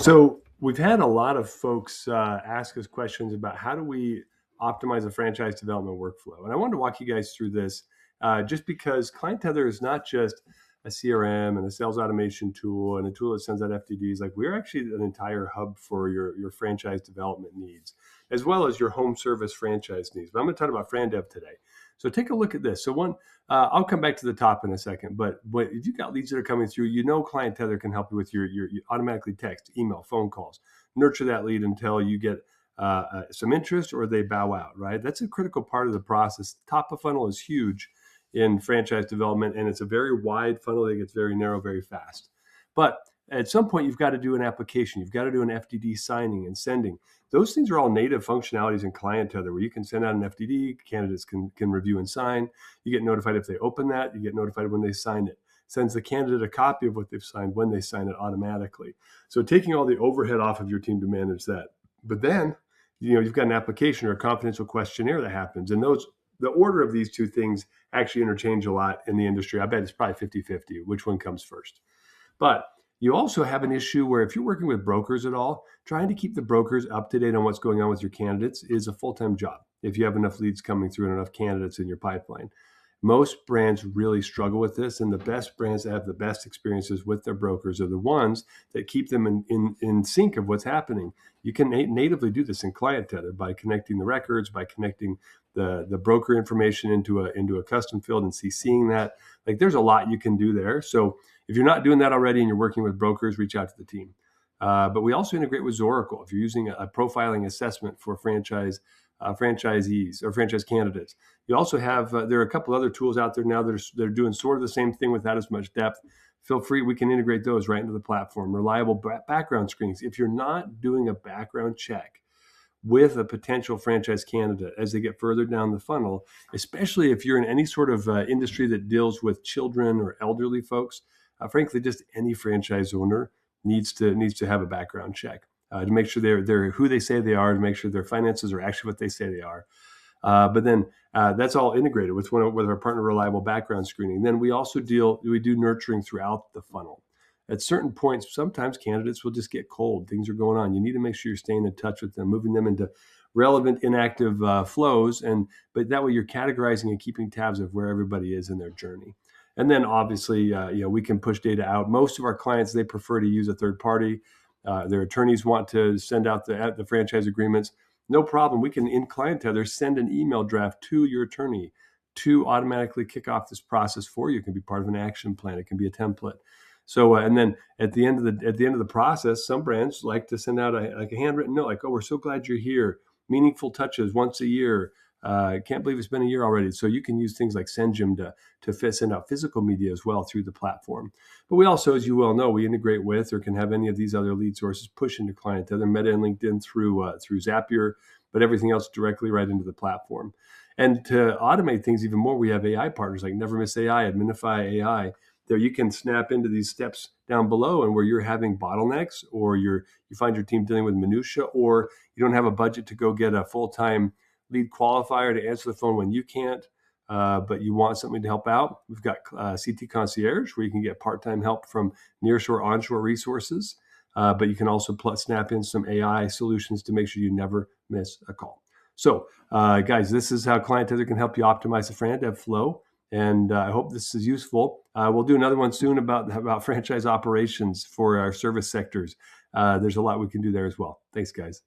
So we've had a lot of folks ask us questions about how do we optimize a franchise development workflow. And I wanted to walk you guys through this just because ClientTether is not just a CRM and a sales automation tool and a tool that sends out FTDs. Like we're actually an entire hub for your franchise development needs, as well as your home service franchise needs. But I'm going to talk about frandev today. So take a look at this. So one, I'll come back to the top in a second, but if you've got leads that are coming through, ClientTether can help you with your automatically text, email, phone calls. Nurture that lead until you get some interest or they bow out, right? That's a critical part of the process. Top of funnel is huge in franchise development, and it's a very wide funnel that gets very narrow very fast. But at some point, you've got to do an application. You've got to do an FTD signing and sending. Those things are all native functionalities in ClientTether where you can send out an FTD, candidates can review and sign. You get notified if they open that. You get notified when they sign it. Sends the candidate a copy of what they've signed when they sign it automatically. So taking all the overhead off of your team to manage that. But then, you've got an application or a confidential questionnaire that happens. And the order of these two things actually interchange a lot in the industry. I bet it's probably 50-50, which one comes first. But you also have an issue where if you're working with brokers at all, trying to keep the brokers up to date on what's going on with your candidates is a full-time job if you have enough leads coming through and enough candidates in your pipeline. Most brands really struggle with this, and the best brands that have the best experiences with their brokers are the ones that keep them in sync of what's happening. You can natively do this in ClientTether by connecting the records, by connecting the broker information into a custom field and seeing that. Like there's a lot you can do there. So if you're not doing that already and you're working with brokers, reach out to the team. But we also integrate with Zoracle. If you're using a profiling assessment for franchisees or franchise candidates, you also have there are a couple other tools out there now that are doing sort of the same thing without as much depth. Feel free, we can integrate those right into the platform. Reliable background screenings. If you're not doing a background check with a potential franchise candidate as they get further down the funnel, especially if you're in any sort of industry that deals with children or elderly folks, frankly, just any franchise owner needs to have a background check to make sure they're who they say they are, to make sure their finances are actually what they say they are. But then that's all integrated with our partner reliable background screening. Then we also do nurturing throughout the funnel. At certain points, sometimes candidates will just get cold. Things are going on. You need to make sure you're staying in touch with them, moving them into relevant inactive flows, but that way you're categorizing and keeping tabs of where everybody is in their journey. And then obviously, we can push data out. Most of our clients, they prefer to use a third party. Their attorneys want to send out the franchise agreements. No problem. We can, in ClientTether, send an email draft to your attorney to automatically kick off this process for you. It can be part of an action plan. It can be a template. So, and then at the end of the process, some brands like to send out a handwritten note, like, "Oh, we're so glad you're here. Meaningful touches once a year. Can't believe it's been a year already." So you can use things like SendJim to send out physical media as well through the platform. But we also, as you well know, we integrate with or can have any of these other lead sources push into ClientTether, Meta and LinkedIn through Zapier, but everything else directly right into the platform. And to automate things even more, we have AI partners like Never Miss AI, Adminify AI. There you can snap into these steps down below, and where you're having bottlenecks or you find your team dealing with minutia, or you don't have a budget to go get a full-time lead qualifier to answer the phone when you can't, but you want something to help out. We've got CT Concierge, where you can get part-time help from nearshore, onshore resources, but you can also snap in some AI solutions to make sure you never miss a call. So, guys, this is how ClientTether can help you optimize the frandev flow. And I hope this is useful. We'll do another one soon about franchise operations for our service sectors. There's a lot we can do there as well. Thanks, guys.